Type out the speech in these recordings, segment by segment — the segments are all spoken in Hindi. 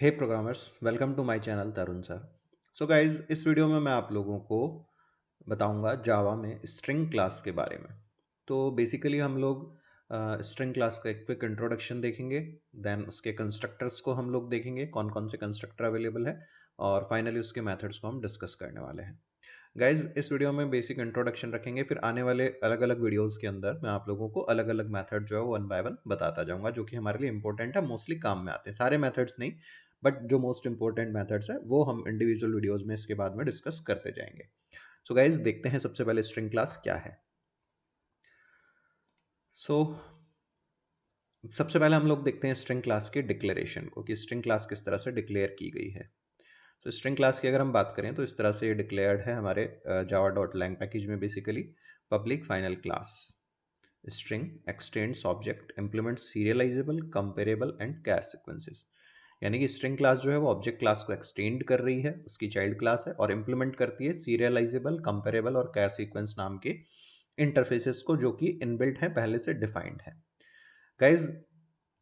Hey programmers, welcome to my channel Tarun sir. So guys, इस वीडियो में मैं आप लोगों को बताऊंगा जावा में स्ट्रिंग क्लास के बारे में। तो बेसिकली हम लोग स्ट्रिंग क्लास का एक क्विक इंट्रोडक्शन देखेंगे। देन उसके कंस्ट्रक्टर्स को हम लोग देखेंगे, कौन कौन से कंस्ट्रक्टर अवेलेबल है, और फाइनली उसके मेथड्स को हम डिस्कस करने वाले हैं। गाइज, इस वीडियो में बेसिक इंट्रोडक्शन रखेंगे, फिर आने वाले अलग अलग वीडियोस के अंदर मैं आप लोगों को अलग अलग मेथड जो है वन बाय वन बताता जाऊंगा, जो कि हमारे लिए इंपॉर्टेंट है, मोस्टली काम में आते हैं। सारे मेथड्स नहीं, बट जो मोस्ट इंपॉर्टेंट मेथड्स है वो हम इंडिविजुअल वीडियोस में इसके बाद में डिस्कस करते जाएंगे। सो गाइज, देखते हैं सबसे पहले स्ट्रिंग क्लास क्या है। सो सबसे पहले हम लोग देखते हैं स्ट्रिंग क्लास के डिक्लेरेशन को, कि स्ट्रिंग क्लास किस तरह से डिक्लेयर की गई है। तो स्ट्रिंग क्लास की अगर हम बात करें तो इस तरह से ये डिक्लेयर्ड है हमारे जावा डॉट लैंग पैकेज में। Basically public final class string extends object implement serializable comparable and char sequences. यानी कि स्ट्रिंग क्लास जो है वो ऑब्जेक्ट क्लास को एक्सटेंड कर रही है, उसकी चाइल्ड क्लास है, और इम्प्लीमेंट करती है सीरियलाइजेबल कंपेरेबल और कैर सीक्वेंस नाम के इंटरफेसेस को, जो कि इनबिल्ट है, पहले से डिफाइंड है। गाइज,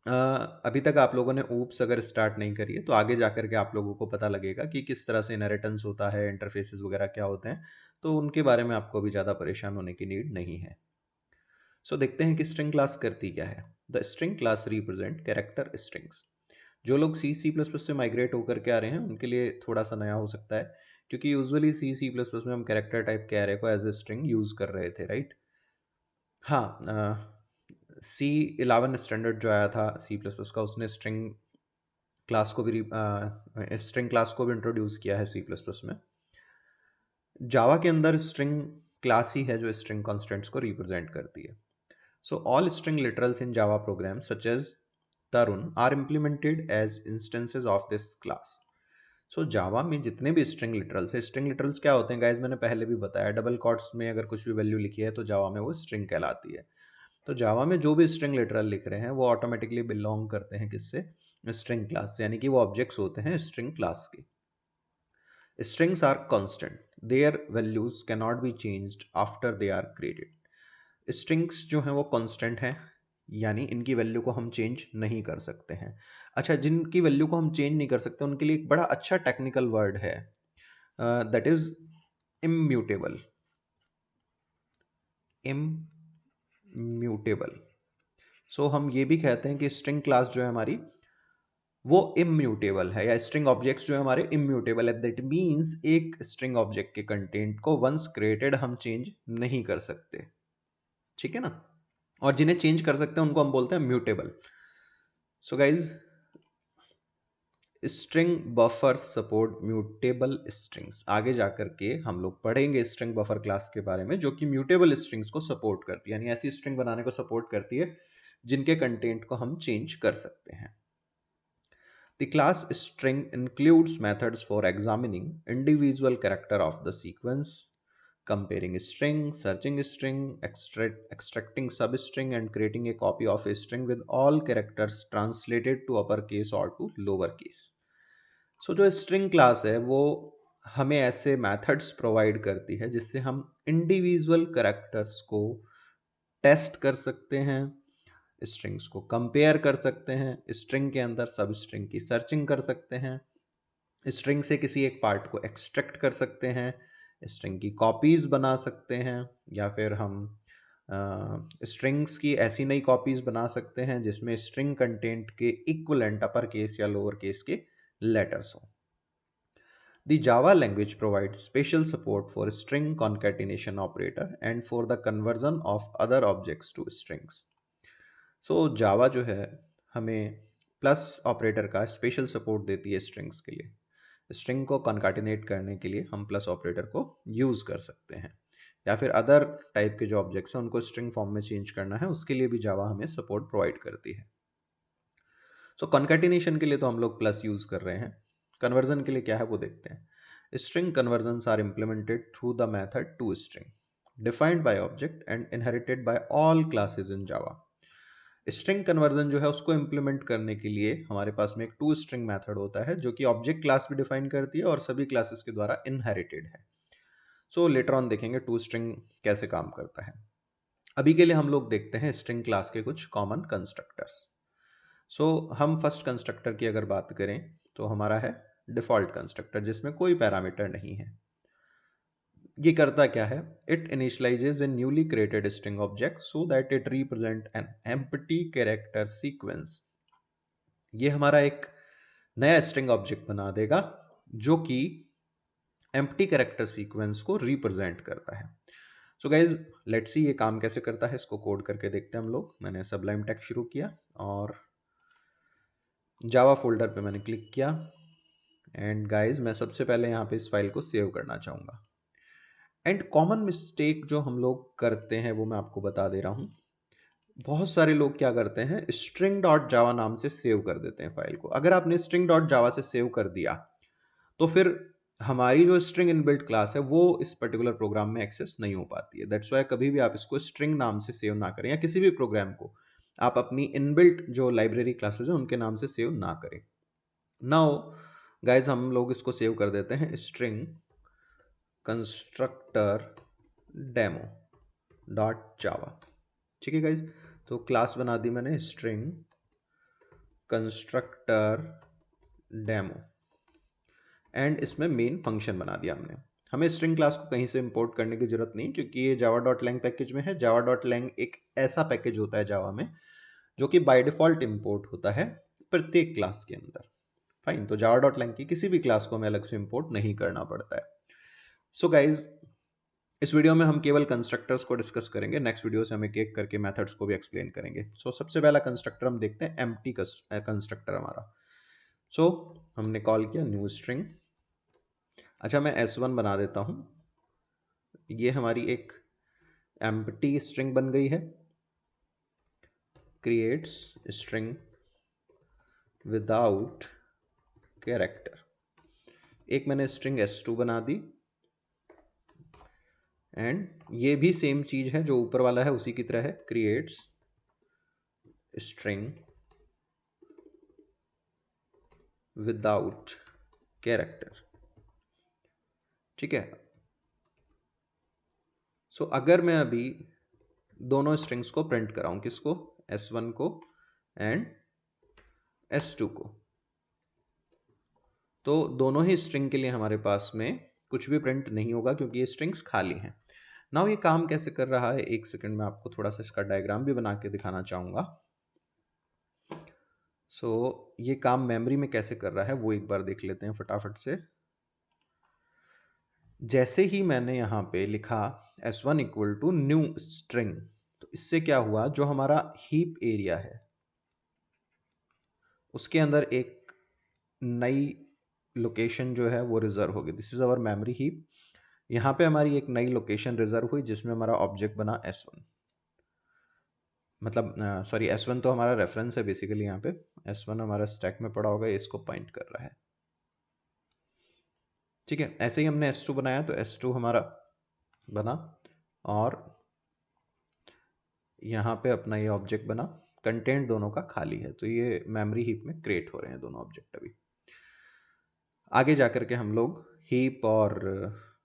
अभी तक आप लोगों ने ऊप्स अगर स्टार्ट नहीं करी है तो आगे जाकर के आप लोगों को पता लगेगा कि किस तरह से इनहेरिटेंस होता है, इंटरफेसेस वगैरह क्या होते हैं। तो उनके बारे में आपको अभी ज़्यादा परेशान होने की नीड नहीं है। सो देखते हैं कि स्ट्रिंग क्लास करती क्या है। The string class represent character strings. जो लोग सी प्लस प्लस से माइग्रेट होकर के आ रहे हैं उनके लिए थोड़ा सा नया हो सकता है, क्योंकि यूजुअली सी प्लस प्लस में हम कैरेक्टर टाइप के एरे को एज ए स्ट्रिंग यूज कर रहे थे, राइट। हाँ, C11 स्टैंडर्ड जो आया था सी प्लस प्लस का, उसने स्ट्रिंग क्लास को भी इंट्रोड्यूस किया है सी प्लस प्लस में। जावा के अंदर स्ट्रिंग क्लास ही है जो स्ट्रिंग कॉन्स्टेंट्स को रिप्रेजेंट करती है। So all string literals in Java programs such as तरुण are implemented as instances of this class. So Java में जितने भी स्ट्रिंग लिटरल्स है, स्ट्रिंग लिटरल्स क्या होते हैं गाइज, मैंने पहले भी बताया, डबल कॉट्स में अगर कुछ भी वैल्यू लिखी है तो जावा में वो स्ट्रिंग कहलाती है। तो जावा में जो भी स्ट्रिंग लिटरल लिख रहे हैं वो ऑटोमेटिकली बिलोंग करते हैं किससे? स्ट्रिंग क्लास से, यानी कि वो ऑब्जेक्ट्स होते हैं स्ट्रिंग क्लास के। Strings are constant, their values can not be changed after they are created. Strings जो हैं वो कांस्टेंट हैं, यानी इनकी वैल्यू को हम चेंज नहीं कर सकते हैं। अच्छा, जिनकी वैल्यू को हम चेंज नहीं कर सकते उनके लिए एक बड़ा अच्छा टेक्निकल वर्ड है, दैट इज इम्यूटेबल। इम्यूटेबल। सो हम ये भी कहते हैं कि स्ट्रिंग क्लास जो है हमारी वो इम्यूटेबल है, या स्ट्रिंग ऑब्जेक्ट्स जो है हमारे इम्यूटेबल है। दैट मीन्स एक स्ट्रिंग ऑब्जेक्ट के कंटेंट को वंस क्रिएटेड हम चेंज नहीं कर सकते, ठीक है ना। और जिन्हें चेंज कर सकते हैं उनको हम बोलते हैं mutable. So guys, string buffer support mutable strings. आगे जाकर के हम लोग पढ़ेंगे स्ट्रिंग बफर क्लास के बारे में, जो कि म्यूटेबल स्ट्रिंग्स को सपोर्ट करती है, यानी ऐसी स्ट्रिंग बनाने को सपोर्ट करती है जिनके कंटेंट को हम चेंज कर सकते हैं। The class string includes methods for examining individual character of the sequence, comparing string, searching string, extracting substring, and creating a copy of a string with all characters translated to uppercase or to lowercase. So जो string class है वो हमें ऐसे methods provide करती है जिससे हम individual characters को टेस्ट कर सकते हैं, स्ट्रिंग्स को कंपेयर कर सकते हैं, स्ट्रिंग के अंदर सब स्ट्रिंग की सर्चिंग कर सकते हैं, स्ट्रिंग से किसी एक पार्ट को एक्सट्रैक्ट कर सकते हैं, स्ट्रिंग की कॉपीज बना सकते हैं, या फिर हम स्ट्रिंग्स की ऐसी नई कॉपीज बना सकते हैं जिसमें स्ट्रिंग कंटेंट के इक्वलेंट अपर केस या लोअर केस के लेटर्स हो। The Java language provides special support for string concatenation operator and for the conversion of other objects to strings. सो जावा जो है हमें प्लस ऑपरेटर का स्पेशल सपोर्ट देती है स्ट्रिंग्स के लिए। स्ट्रिंग को कॉन्काटिनेट करने के लिए हम प्लस ऑपरेटर को यूज़ कर सकते हैं, या फिर अदर टाइप के जो ऑब्जेक्ट्स हैं उनको स्ट्रिंग फॉर्म में चेंज करना है, उसके लिए भी जावा हमें सपोर्ट प्रोवाइड करती है। सो कॉन्काटिनेशन के लिए तो हम लोग प्लस यूज़ कर रहे हैं, कन्वर्जन के लिए क्या है वो देखते हैं। String conversions are implemented through the method to string defined by object and inherited by all classes in Java. String conversion जो है उसको इंप्लीमेंट करने के लिए हमारे पास में एक टू स्ट्रिंग मेथड होता है, जो कि ऑब्जेक्ट क्लास भी डिफाइन करती है और सभी क्लासेस के द्वारा इनहेरिटेड है। सो लेटर ऑन देखेंगे टू स्ट्रिंग कैसे काम करता है। अभी के लिए हम लोग देखते हैं स्ट्रिंग क्लास के कुछ कॉमन कंस्ट्रक्टर्स। सो हम फर्स्ट कंस्ट्रक्टर की अगर बात करें तो हमारा है डिफॉल्ट कंस्ट्रक्टर जिसमें कोई पैरामीटर नहीं है। ये करता क्या है, it initializes a newly created string object so that it represent an empty character sequence. ये हमारा एक नया स्ट्रिंग ऑब्जेक्ट बना देगा जो कि एम्प्टी कैरेक्टर सीक्वेंस को रिप्रेजेंट करता है। सो गाइज लेट्स सी ये काम कैसे करता है, इसको कोड करके देखते हैं हम लोग। मैंने सबलाइम टेक्स्ट शुरू किया और जावा फोल्डर पे मैंने क्लिक किया एंड गाइज मैं सबसे पहले यहाँ पे इस फाइल को सेव करना चाहूँगा। एंड कॉमन मिस्टेक जो हम लोग करते हैं वो मैं आपको बता दे रहा हूँ। बहुत सारे लोग क्या करते हैं, स्ट्रिंग डॉट जावा नाम से सेव कर देते हैं फाइल को। अगर आपने स्ट्रिंग डॉट जावा से सेव कर दिया तो फिर हमारी जो स्ट्रिंग इनबिल्ट क्लास है वो इस पर्टिकुलर प्रोग्राम में एक्सेस नहीं हो पाती है। दैट्स वाई कभी भी आप इसको स्ट्रिंग नाम से सेव ना करें, या किसी भी प्रोग्राम को आप अपनी इनबिल्ट जो लाइब्रेरी क्लासेस हैं उनके नाम से सेव ना करें। नाउ गाइज हम लोग इसको सेव कर देते हैं स्ट्रिंग कंस्ट्रक्टर डेमो डॉट जावा। ठीक है गाइज, तो क्लास बना दी मैंने स्ट्रिंग कंस्ट्रक्टर डेमो एंड इसमें मेन फंक्शन बना दिया हमने। हमें स्ट्रिंग क्लास को कहीं से इंपोर्ट करने की जरूरत नहीं, क्योंकि ये जावा डॉट लैंग पैकेज में है। जावा डॉट लैंग एक ऐसा पैकेज होता है जावा में जो कि बाय डिफॉल्ट इंपोर्ट होता है प्रत्येक क्लास के अंदर। फाइन, तो जावा डॉट लैंग की किसी भी क्लास को हमें अलग से इंपोर्ट नहीं करना पड़ता है। सो गाइज इस वीडियो में हम केवल कंस्ट्रक्टर्स को डिस्कस करेंगे, नेक्स्ट वीडियो से हम एक एक करके मेथड्स को भी एक्सप्लेन करेंगे। सो सबसे पहला कंस्ट्रक्टर हम देखते हैं, एम्प्टी कंस्ट्रक्टर हमारा। सो हमने कॉल किया न्यू स्ट्रिंग। अच्छा मैं S1 बना देता हूं। ये हमारी एक एम्प्टी स्ट्रिंग बन गई है। Creates string without character. एक मैंने स्ट्रिंग S2 बना दी एंड ये भी सेम चीज है जो ऊपर वाला है उसी की तरह है, क्रिएट्स स्ट्रिंग विदाउट कैरेक्टर। ठीक है, सो अगर मैं अभी दोनों स्ट्रिंग्स को प्रिंट कराऊं, किसको, S1 को एंड S2 को, तो दोनों ही स्ट्रिंग के लिए हमारे पास में कुछ भी प्रिंट नहीं होगा क्योंकि ये स्ट्रिंग्स खाली हैं। नाउ ये काम कैसे कर रहा है, एक सेकंड में आपको थोड़ा सा इसका डायग्राम भी बना के दिखाना चाहूंगा। सो ये काम मेमोरी में कैसे कर रहा है वो एक बार देख लेते हैं फटाफट से। जैसे ही मैंने यहाँ पे लिखा S1 equal to new string, तो इससे क्या हुआ, जो हमारा हीप एरिया है उसके अंदर एक नई लोकेशन जो है वो रिजर्व होगी। This is our memory heap. यहाँ पे हमारी एक नई लोकेशन रिजर्व हुई जिसमें हमारा ऑब्जेक्ट बना S1। मतलब सॉरी, S1 तो हमारा रेफरेंस है बेसिकली। यहाँ पे S1 हमारा स्टैक में पड़ा होगा, इसको पॉइंट कर रहा है। ठीक है, ऐसे ही हमने S2 बनाया तो S2 हमारा बना और यहाँ पे अपना ये ऑब्जेक्ट बना। कंटेंट दोनों का खाली है, तो ये मेमोरी हीप में क्रिएट हो रहे हैं दोनों ऑब्जेक्ट। अभी आगे जाकर के हम लोग हीप और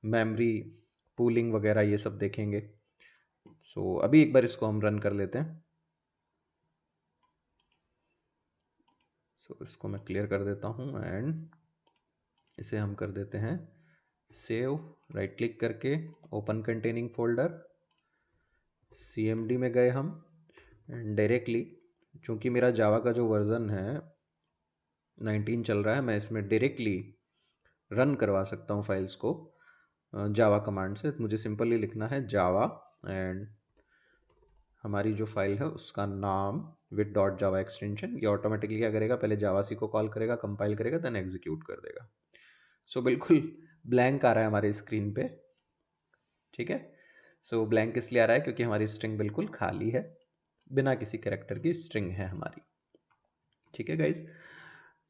मेमोरी पूलिंग वगैरह ये सब देखेंगे। सो अभी एक बार इसको हम रन कर लेते हैं। सो इसको मैं क्लियर कर देता हूँ एंड इसे हम कर देते हैं सेव। राइट क्लिक करके ओपन कंटेनिंग फोल्डर, CMD में गए हम एंड डायरेक्टली, चूंकि मेरा जावा का जो वर्जन है 19 चल रहा है, मैं इसमें डायरेक्टली रन करवा सकता हूँ फाइल्स को जावा कमांड से। मुझे सिंपली लिखना है जावा एंड हमारी जो फाइल है उसका नाम विद डॉट जावा एक्सटेंशन। ये ऑटोमेटिकली क्या करेगा, पहले जावासी को कॉल करेगा, कंपाइल करेगा, देन एग्जीक्यूट कर देगा। सो बिल्कुल ब्लैंक आ रहा है हमारे स्क्रीन पे। ठीक है, सो ब्लैंक इसलिए आ रहा है क्योंकि हमारी स्ट्रिंग बिल्कुल खाली है, बिना किसी कैरेक्टर की स्ट्रिंग है हमारी। ठीक है गाइज,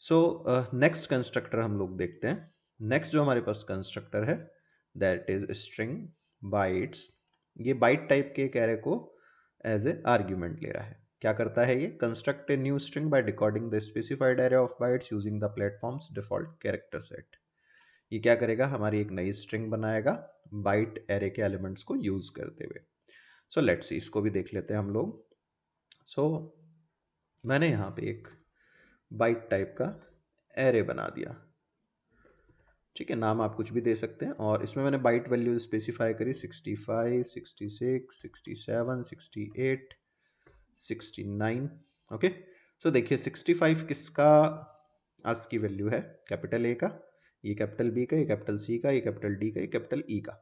सो नेक्स्ट कंस्ट्रक्टर हम लोग देखते हैं। नेक्स्ट जो हमारे पास कंस्ट्रक्टर है दैट इज स्ट्रिंग बाइट्स। ये बाइट टाइप के कैरे को एज ए आर्ग्यूमेंट ले रहा है। क्या करता है ये, construct a new string by decoding the specified array of bytes using the platform's default character set. ये क्या करेगा, हमारी एक नई स्ट्रिंग बनाएगा बाइट एरे के एलिमेंट्स को यूज करते हुए। सो लेट्स सी, इसको भी देख लेते हैं हम लोग। सो मैंने यहाँ पे एक बाइट टाइप का एरे बना दिया। ठीक है, नाम आप कुछ भी दे सकते हैं। और इसमें मैंने बाइट वैल्यू स्पेसिफाई करी 65, 66, 67, 68, 69। ओके, सो देखिए 65 किसका आस की वैल्यू है, कैपिटल ए का, ये कैपिटल बी का, ये कैपिटल सी का, ये कैपिटल डी का, ये कैपिटल ई का।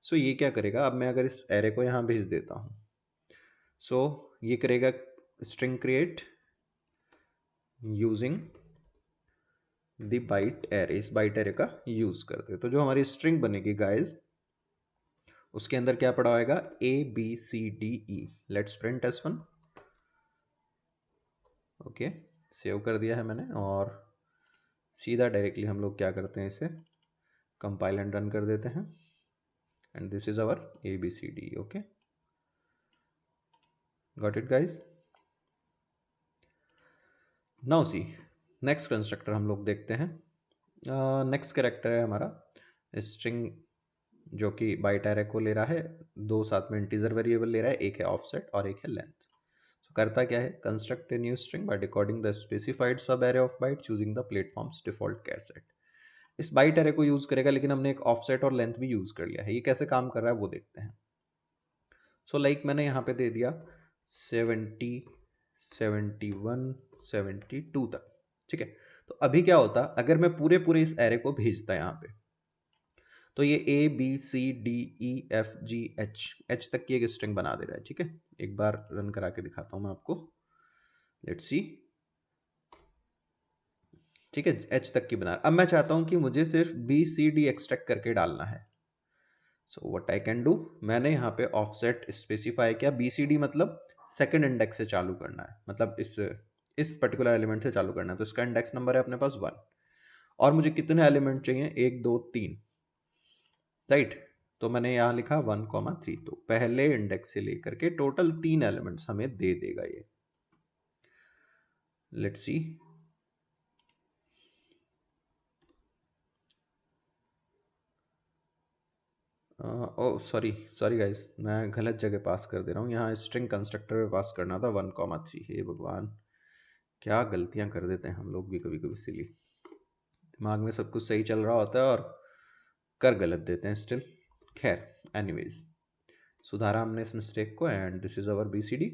सो ये क्या करेगा, अब मैं अगर इस एरे को यहाँ भेज देता हूँ, सो ये करेगा string create using the byte array. इस बाइट एरे का यूज करते, तो जो हमारी स्ट्रिंग बनेगी गाइज, उसके अंदर क्या पड़ा होगा, A B C D E. Let's print S1। Okay, save कर दिया है मैंने, और सीधा डायरेक्टली हम लोग क्या करते हैं, इसे कंपाइल एंड रन कर देते हैं। And this is our ABCD। Okay, got it guys. Now see next constructor हम लोग देखते हैं। नेक्स्ट कैरेक्टर है हमारा स्ट्रिंग, जो कि बाइट एरे को ले रहा है, दो साथ में इंटीजर वेरिएबल ले रहा है, एक है ऑफसेट और एक है लेंथ। तो करता क्या है, construct a new string by decoding the specified subarray of byte using the platform's default charset. इस बाइट एरे को यूज करेगा, लेकिन हमने एक ऑफसेट और लेंथ भी यूज कर लिया है। ये कैसे काम कर रहा है वो देखते हैं। सो लाइक मैंने यहाँ पे दे दिया 70, 71, 72 तक। ठीक है, तो अभी क्या होता, अगर मैं पूरे पूरे इस एरे को भेजता यहाँ पे, तो ये ABCDEFGH तक की एक स्ट्रिंग बना दे रहा है। ठीक है, एक बार रन करा के दिखाता हूं मैं आपको, लेट्स सी। ठीक है, H तक की बना। अब मैं चाहता हूं कि मुझे सिर्फ BCD एक्सट्रैक्ट करके डालना है। So what I can do, मैंने यहाँ पे ऑफसेट स्पेसिफाई किया, BCD मतलब सेकंड इंडेक्स से चालू करना है, मतलब इस पर्टिकुलर एलिमेंट से चालू करना है। तो इसका इंडेक्स नंबर है अपने पास 1, और मुझे कितने एलिमेंट चाहिए, 1 2 3, राइट। तो मैंने यहाँ लिखा 1,3। तो पहले इंडेक्स से लेकर के टोटल 3 एलिमेंट्स हमें दे देगा ये। Let's see. Oh sorry sorry guys, मैं गलत जगह पास कर दे रहा हूँ। यहाँ स्ट्रिंग कंस्ट्रक्टर में पास करना था 1,3। हे भगवान, क्या गलतियाँ कर देते हैं हम लोग भी कभी कभी, सिली। दिमाग में सब कुछ सही चल रहा होता है और कर गलत देते हैं स्टिल। खैर, एनीवेज, सुधारा हमने इस मिस्टेक को, and this is our BCD।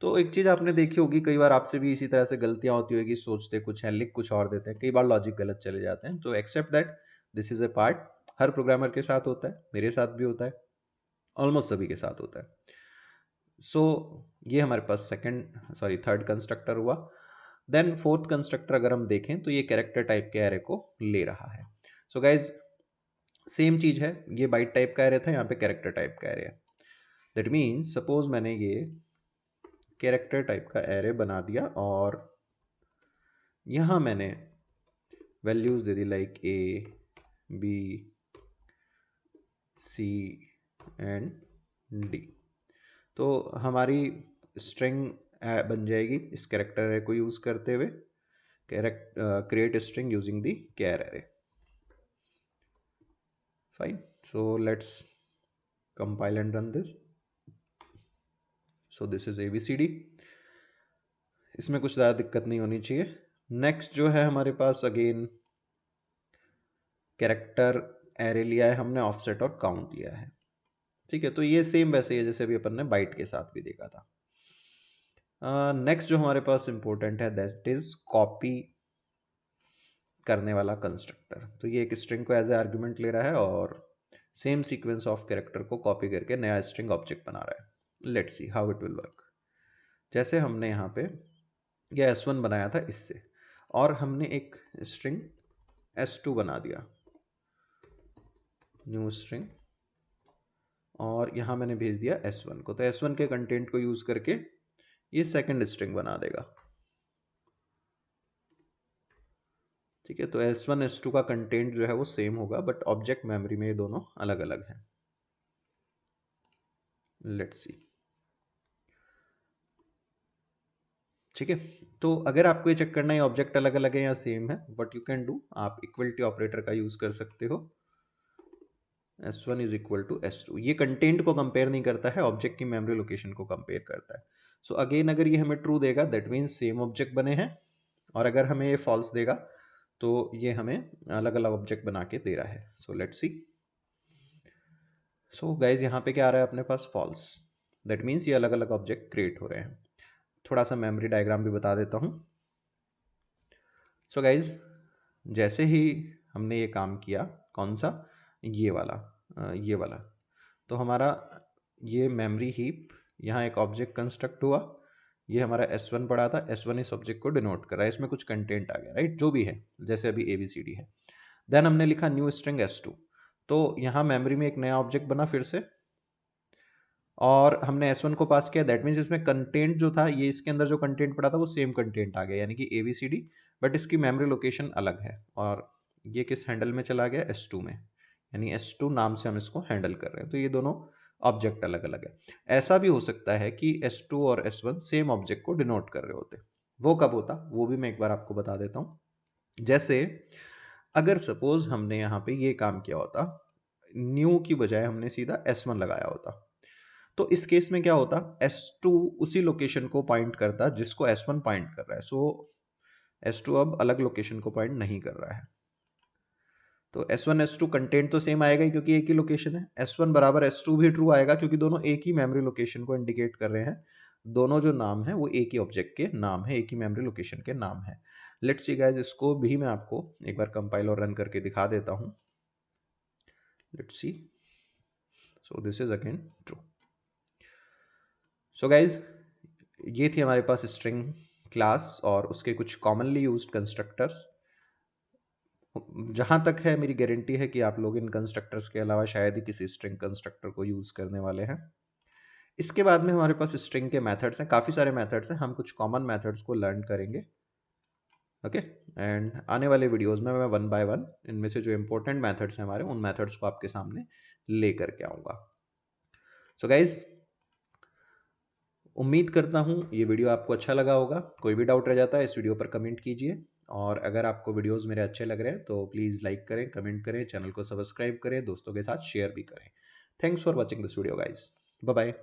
तो एक चीज़ आपने देखी होगी, कई बार आपसे भी इसी तरह से गलतियां होती होगी, सोचते कुछ है लिख कुछ और देते हैं, कई बार लॉजिक गलत चले जाते हैं। तो except that, this is a part, हर प्रोग्रामर के साथ होता है, मेरे साथ भी होता है, ऑलमोस्ट सभी के साथ होता है। सो ये हमारे पास थर्ड कंस्ट्रक्टर हुआ। देन फोर्थ कंस्ट्रक्टर अगर हम देखें, तो ये कैरेक्टर टाइप के एरे को ले रहा है। सो गाइज सेम चीज है, ये बाइट टाइप का एरे था, यहाँ पे कैरेक्टर टाइप का एरे है। दैट मीन्स सपोज मैंने ये कैरेक्टर टाइप का एरे बना दिया, और यहाँ मैंने values they the like A, B, C and D। तो हमारी स्ट्रिंग बन जाएगी इस कैरेक्टर एरे को यूज करते हुए, create string using the char array. Fine, so let's compile and run this. So this is ABCD। इसमें कुछ ज़्यादा दिक्कत नहीं होनी चाहिए। नेक्स्ट जो है हमारे पास, अगेन कैरेक्टर एरे लिया है हमने, ऑफसेट और काउंट लिया है। ठीक है, तो ये सेम वैसे ही है जैसे अभी अपन ने बाइट के साथ भी देखा था। नेक्स्ट जो हमारे पास इंपॉर्टेंट है, दैट इज कॉपी करने वाला कंस्ट्रक्टर। तो ये एक स्ट्रिंग को एज ए आर्ग्यूमेंट ले रहा है, और सेम सीक्वेंस ऑफ कैरेक्टर को कॉपी करके नया स्ट्रिंग ऑब्जेक्ट बना रहा है। Let's see how it will work. जैसे हमने यहाँ पे ये S1 बनाया था इससे, और हमने एक स्ट्रिंग S2 बना दिया, न्यू स्ट्रिंग, और यहाँ मैंने भेज दिया S1 को। तो S1 के कंटेंट को यूज करके ये सेकंड स्ट्रिंग बना देगा। ठीक है, तो S1 S2 का कंटेंट जो है वो सेम होगा, बट ऑब्जेक्ट मेमोरी में ये दोनों अलग अलग हैं। Let's see. ठीक है, तो अगर आपको ये चेक करना है ऑब्जेक्ट अलग अलग है या सेम है, व्हाट यू कैन डू, आप इक्वलिटी ऑपरेटर का यूज कर सकते हो। S1 is equal to S2। ये कंटेंट को कंपेयर नहीं करता है, ऑब्जेक्ट की मेमोरी लोकेशन को कंपेयर करता है। सो अगेन अगर ये हमें ट्रू देगा, दैट मीन्स सेम ऑब्जेक्ट बने हैं, और अगर हमें ये फॉल्स देगा, तो ये हमें अलग अलग ऑब्जेक्ट बना के दे रहा है। So let's see. So guys यहाँ पे क्या आ रहा है अपने पास, फॉल्स। दैट मीन्स ये अलग अलग ऑब्जेक्ट क्रिएट हो रहे हैं। थोड़ा सा मेमोरी डायग्राम भी बता देता हूँ। सो गाइज जैसे ही हमने ये काम किया, कौन सा, ये वाला, ये वाला, तो हमारा ये मेमोरी हीप, यहाँ एक ऑब्जेक्ट कंस्ट्रक्ट हुआ, ये हमारा S1 पड़ा था, S1 इस ऑब्जेक्ट को डिनोट कर रहा है, इसमें कुछ कंटेंट आ गया, राइट, जो भी है, जैसे अभी ABCD है। देन हमने लिखा न्यू स्ट्रिंग S2, तो यहाँ मेमोरी में एक नया ऑब्जेक्ट बना फिर से, और हमने S1 को पास किया। दैट मीन्स इसमें कंटेंट जो था, ये इसके अंदर जो कंटेंट पड़ा था वो सेम कंटेंट आ गया, यानी कि ABCD, बट इसकी मेमोरी लोकेशन अलग है। और ये किस हैंडल में चला गया, S2 में, यानी S2 नाम से हम इसको हैंडल कर रहे हैं। तो ये दोनों ऑब्जेक्ट अलग अलग है। ऐसा भी हो सकता है कि S2 और S1 सेम ऑब्जेक्ट को डिनोट कर रहे होते। वो कब होता, वो भी मैं एक बार आपको बता देता हूँ। जैसे अगर सपोज हमने यहाँ पे ये काम किया होता, न्यू की बजाय हमने सीधा S1 लगाया होता, तो इस केस में क्या होता, S2 उसी लोकेशन को पॉइंट करता जिसको S1 पॉइंट कर रहा है। सो S2 अब अलग लोकेशन को पॉइंट नहीं कर रहा है। तो S1 S2 कंटेंट तो सेम आएगा ही, क्योंकि एक ही लोकेशन है। S1 बराबर S2 भी ट्रू आएगा, क्योंकि दोनों एक ही मेमोरी लोकेशन को इंडिकेट कर रहे हैं। दोनों जो नाम है वो एक ही ऑब्जेक्ट के नाम है, एक ही मेमोरी लोकेशन के नाम है। लेट्स सी गाइस, इसको भी मैं आपको एक बार कंपाइल और रन करके दिखा देता हूँ। Let's see. So this is again true. So guys ये थी हमारे पास स्ट्रिंग क्लास और उसके कुछ कॉमनली यूज्ड कंस्ट्रक्टर्स। जहाँ तक है मेरी गारंटी है कि आप लोग इन कंस्ट्रक्टर्स के अलावा शायद ही किसी स्ट्रिंग कंस्ट्रक्टर को यूज़ करने वाले हैं। इसके बाद में हमारे पास स्ट्रिंग के मेथड्स हैं, काफ़ी सारे मेथड्स हैं, हम कुछ कॉमन मेथड्स को लर्न करेंगे। ओके, एंड आने वाले वीडियोस में मैं वन बाय वन इनमें से जो इंपॉर्टेंट मेथड्स हैं हमारे, उन मेथड्स को आपके सामने ले करके आऊँगा। सो गाइज उम्मीद करता हूँ ये वीडियो आपको अच्छा लगा होगा। कोई भी डाउट रह जाता है इस वीडियो पर कमेंट कीजिए, और अगर आपको वीडियोस मेरे अच्छे लग रहे हैं तो प्लीज़ लाइक करें, कमेंट करें, चैनल को सब्सक्राइब करें, दोस्तों के साथ शेयर भी करें। Thanks for watching this video guys, bye bye.